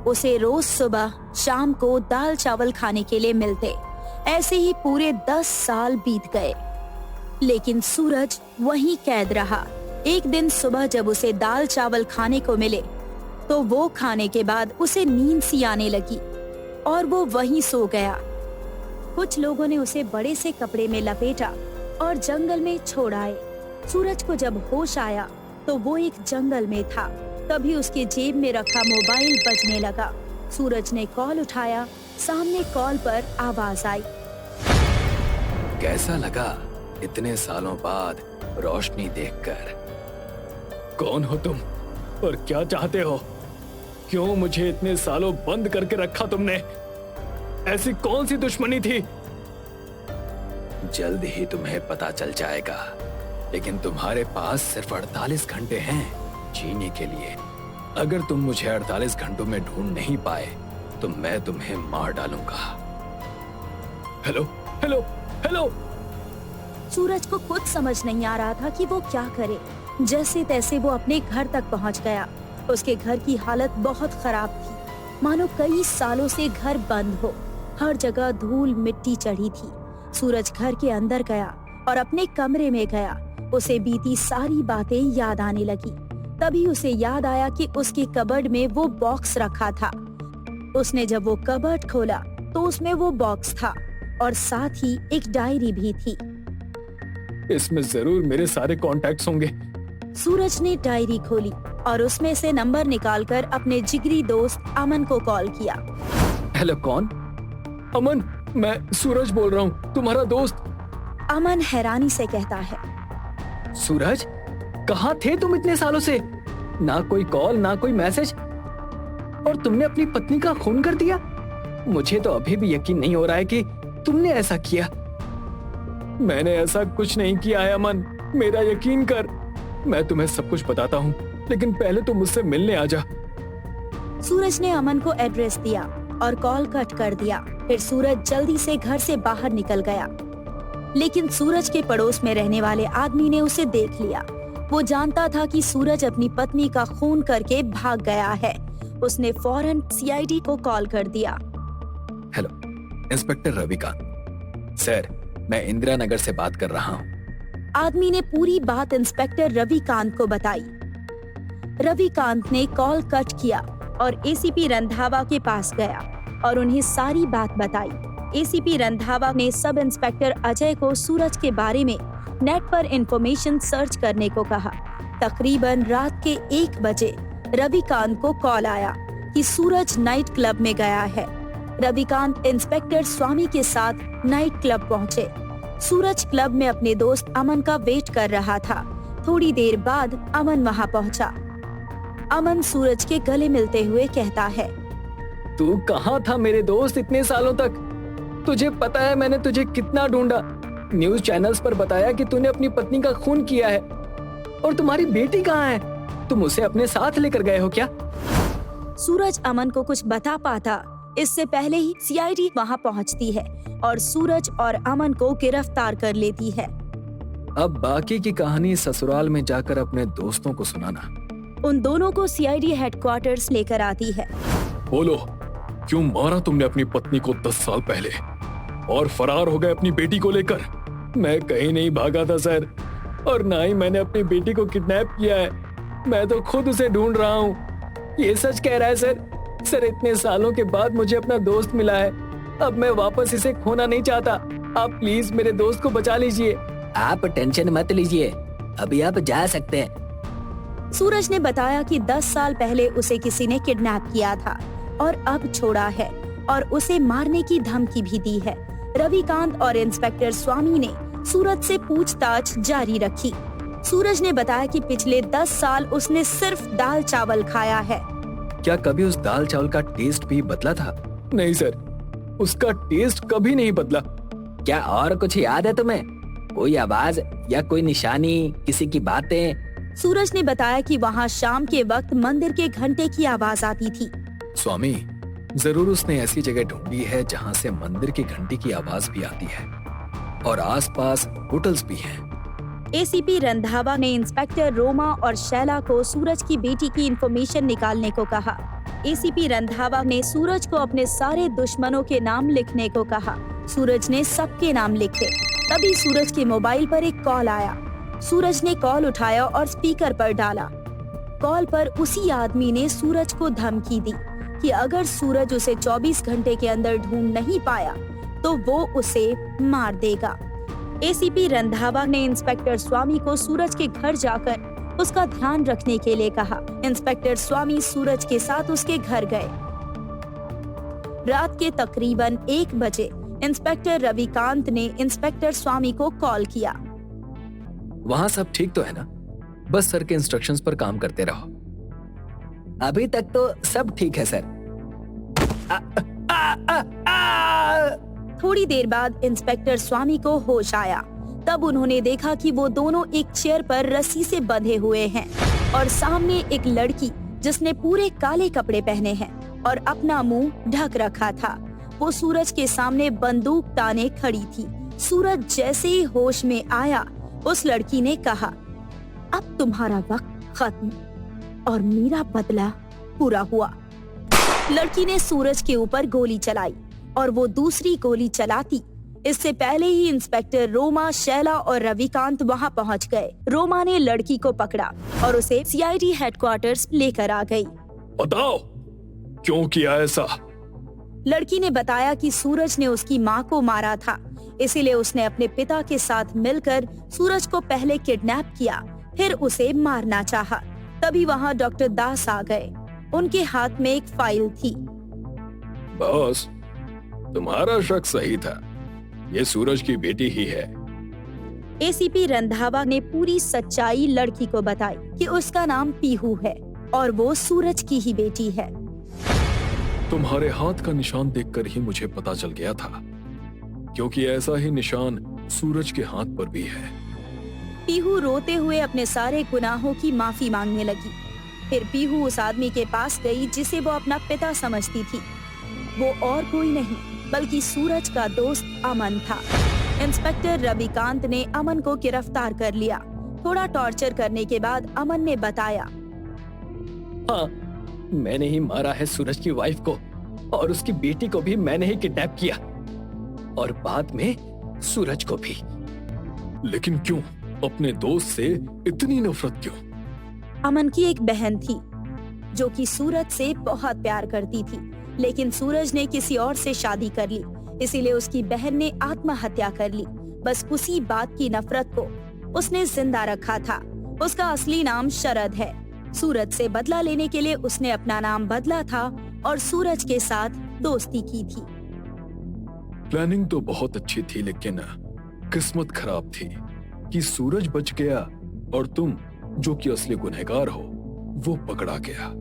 उसे रोज सुबह शाम को दाल चावल खाने के लिए मिलते। ऐसे ही पूरे 10 साल बीत गए, लेकिन सूरज वहीं कैद रहा। एक दिन सुबह जब उसे दाल चावल खाने को मिले तो वो खाने के बाद उसे नींद सी आने लगी और वो वहीं सो गया। कुछ लोगों ने उसे बड़े से कपड़े में लपेटा और जंगल में छोड़ आए। सूरज को जब होश आया तो वो एक जंगल में था। तभी उसके जेब में रखा मोबाइल बजने लगा। सूरज ने कॉल उठाया। सामने कॉल पर आवाज आई, कैसा लगा इतने सालों बाद रोशनी देखकर? कौन हो तुम और क्या चाहते हो? क्यों मुझे इतने सालों बंद करके रखा तुमने? ऐसी कौन सी दुश्मनी थी? जल्द ही तुम्हें पता चल जाएगा, लेकिन तुम्हारे पास सिर्फ 48 घंटे हैं जीने के लिए। अगर तुम मुझे 48 घंटों में ढूंढ नहीं पाए तो मैं तुम्हें मार डालूंगा। Hello hello hello. सूरज को खुद समझ नहीं आ रहा था कि वो क्या करे। जैसे तैसे वो अपने घर तक पहुंच गया। उसके घर की हालत बहुत खराब थी, मानो कई सालों से घर बंद हो। हर जगह धूल मिट्टी चढ़ी थी। सूरज घर के अंदर गया और अपने कमरे में गया। उसे बीती सारी बातें याद आने लगी। तभी उसे याद आया कि उसके कबर्ड में वो बॉक्स रखा था। उसने जब वो कबर्ड खोला तो उसमें वो बॉक्स था और साथ ही एक डायरी भी थी। इसमें जरूर मेरे सारे कॉन्टैक्ट्स होंगे। सूरज ने डायरी खोली और उसमें से नंबर निकालकर अपने जिगरी दोस्त अमन को कॉल किया। हेलो, कौन? अमन, मैं सूरज बोल रहा हूँ, तुम्हारा दोस्त। अमन हैरानी से कहता है, सूरज, कहाँ थे तुम इतने सालों से? ना कोई कॉल, ना कोई मैसेज, और तुमने अपनी पत्नी का खून कर दिया। मुझे तो अभी भी यकीन नहीं हो रहा है कि तुमने ऐसा किया। मैंने ऐसा कुछ नहीं किया है अमन, मेरा यकीन कर। मैं तुम्हें सब कुछ बताता हूँ, लेकिन पहले तुम मुझसे मिलने आ जा। सूरज ने अमन को एड्रेस दिया और कॉल कट कर दिया। फिर सूरज जल्दी से घर से बाहर निकल गया, लेकिन सूरज के पड़ोस में रहने वाले आदमी ने उसे देख लिया। वो जानता था कि सूरज अपनी पत्नी का खून करके भाग गया है। उसने फौरन सीआईडी को कॉल कर दिया। Hello, inspector Ravikant. सर, मैं इंदिरा नगर से बात कर रहा हूँ। आदमी ने पूरी बात इंस्पेक्टर रविकांत को बताई। रविकांत ने कॉल कट किया और एसीपी रंधावा के पास गया और उन्हें सारी बात बताई। एसीपी रंधावा ने सब इंस्पेक्टर अजय को सूरज के बारे में नेट पर इंफॉर्मेशन सर्च करने को कहा। तकरीबन रात के 1 बजे रविकांत को कॉल आया कि सूरज नाइट क्लब में गया है। रविकांत इंस्पेक्टर स्वामी के साथ नाइट क्लब पहुंचे। सूरज क्लब में अपने दोस्त अमन का वेट कर रहा था। थोड़ी देर बाद अमन वहां पहुंचा। अमन सूरज के गले मिलते हुए कहता है, तू कहाँ था मेरे दोस्त इतने सालों तक? तुझे पता है मैंने तुझे कितना ढूंढा। न्यूज चैनल्स पर बताया कि तूने अपनी पत्नी का खून किया है। और तुम्हारी बेटी कहाँ है? तुम उसे अपने साथ लेकर गए हो क्या? सूरज अमन को कुछ बता पाता इससे पहले ही सीआईडी वहां पहुंचती है और सूरज और अमन को गिरफ्तार कर लेती है। अब बाकी की कहानी ससुराल में जाकर अपने दोस्तों को सुनाना। उन दोनों को सीआईडी हेडक्वार्टर्स लेकर आती है। बोलो, क्यों मारा तुमने अपनी पत्नी को 10 साल पहले और फरार हो गए अपनी बेटी को लेकर? मैं कहीं नहीं भागा था सर, और ना ही मैंने अपनी बेटी को किडनैप किया है। मैं तो खुद उसे ढूंढ रहा हूँ। ये सच कह रहा है सर। सर, इतने सालों के बाद मुझे अपना दोस्त मिला है। अब मैं वापस इसे खोना नहीं चाहता। आप प्लीज मेरे दोस्त को बचा लीजिए। आप टेंशन मत लीजिए, अभी आप जा सकते हैं। सूरज ने बताया कि 10 साल पहले उसे किसी ने किडनैप किया था और अब छोड़ा है और उसे मारने की धमकी भी दी है। रविकांत और इंस्पेक्टर स्वामी ने सूरज से पूछताछ जारी रखी। सूरज ने बताया कि पिछले 10 साल उसने सिर्फ दाल चावल खाया है। क्या कभी उस दाल चावल का टेस्ट भी बदला था? नहीं सर, उसका टेस्ट कभी नहीं बदला। क्या और कुछ याद है तुम्हें? कोई आवाज या कोई निशानी, किसी की बातें? सूरज ने बताया कि वहाँ शाम के वक्त मंदिर के घंटे की आवाज आती थी। स्वामी, जरूर उसने ऐसी जगह ढूंढी है जहाँ से मंदिर की घंटी की आवाज भी आती है और आसपास होटल्स भी हैं। एसीपी रंधावा ने इंस्पेक्टर रोमा और शैला को सूरज की बेटी की इंफॉर्मेशन निकालने को कहा। एसीपी रंधावा ने सूरज को अपने सारे दुश्मनों के नाम लिखने को कहा। सूरज ने सबके नाम लिखे। तभी सूरज के मोबाइल पर एक कॉल आया। सूरज ने कॉल उठाया और स्पीकर पर डाला। कॉल पर उसी आदमी ने सूरज को धमकी दी कि अगर सूरज उसे 24 घंटे के अंदर ढूंढ नहीं पाया तो वो उसे मार देगा। एसीपी रंधावा ने इंस्पेक्टर स्वामी को सूरज के घर जाकर उसका ध्यान रखने के लिए कहा। इंस्पेक्टर स्वामी सूरज के साथ उसके घर गए। रात के तकरीबन 1 बजे इंस्पेक्टर रविकांत ने इंस्पेक्टर स्वामी को कॉल किया। वहाँ सब ठीक तो है ना? बस सर के इंस्ट्रक्शंस पर काम करते रहो। अभी तक तो सब ठीक है सर। थोड़ी देर बाद इंस्पेक्टर स्वामी को होश आया। तब उन्होंने देखा कि वो दोनों एक चेयर पर रस्सी से बंधे हुए हैं और सामने एक लड़की जिसने पूरे काले कपड़े पहने हैं और अपना मुंह ढक रखा था, वो सूरज के सामने बंदूक ताने खड़ी थी। सूरज जैसे ही होश में आया, उस लड़की ने कहा, अब तुम्हारा वक्त खत्म और मेरा बदला पूरा हुआ। लड़की ने सूरज के ऊपर गोली चलाई और वो दूसरी गोली चलाती इससे पहले ही इंस्पेक्टर रोमा, शैला और रविकांत वहां पहुंच गए। रोमा ने लड़की को पकड़ा और उसे सीआईडी हेडक्वार्टर्स लेकर आ गई। बताओ, क्यों किया ऐसा? लड़की ने बताया कि सूरज ने उसकी माँ को मारा था, इसीलिए उसने अपने पिता के साथ मिलकर सूरज को पहले किडनैप किया, फिर उसे मारना चाहा। तभी वहाँ डॉक्टर दास आ गए। उनके हाथ में एक फाइल थी। बॉस, तुम्हारा शक सही था, ये सूरज की बेटी ही है। एसीपी रंधावा ने पूरी सच्चाई लड़की को बताई कि उसका नाम पीहू है और वो सूरज की ही बेटी है। तुम्हारे हाथ का निशान देखकर ही मुझे पता चल गया था, क्योंकि ऐसा ही निशान सूरज के हाथ पर भी है। पीहू रोते हुए अपने सारे गुनाहों की माफी मांगने लगी। फिर पीहू उस आदमी के पास गई जिसे वो अपना पिता समझती थी। वो और कोई नहीं बल्कि सूरज का दोस्त अमन था। इंस्पेक्टर रविकांत ने अमन को गिरफ्तार कर लिया। थोड़ा टॉर्चर करने के बाद अमन ने बताया, हाँ, मैंने ही मारा है सूरज की वाइफ को और उसकी बेटी को भी मैंने ही किडनैप किया और बाद में सूरज को भी। लेकिन क्यों? अपने दोस्त से इतनी नफरत क्यों? अमन की एक बहन थी जो कि सूरज से बहुत प्यार करती थी, लेकिन सूरज ने किसी और से शादी कर ली, इसीलिए उसकी बहन ने आत्महत्या कर ली। बस उसी बात की नफरत को उसने जिंदा रखा था। उसका असली नाम शरद है। सूरज से बदला लेने के लिए उसने अपना नाम बदला था और सूरज के साथ दोस्ती की थी। प्लानिंग तो बहुत अच्छी थी, लेकिन किस्मत खराब थी कि सूरज बच गया और तुम, जो कि असली गुनहगार हो, वो पकड़ा गया।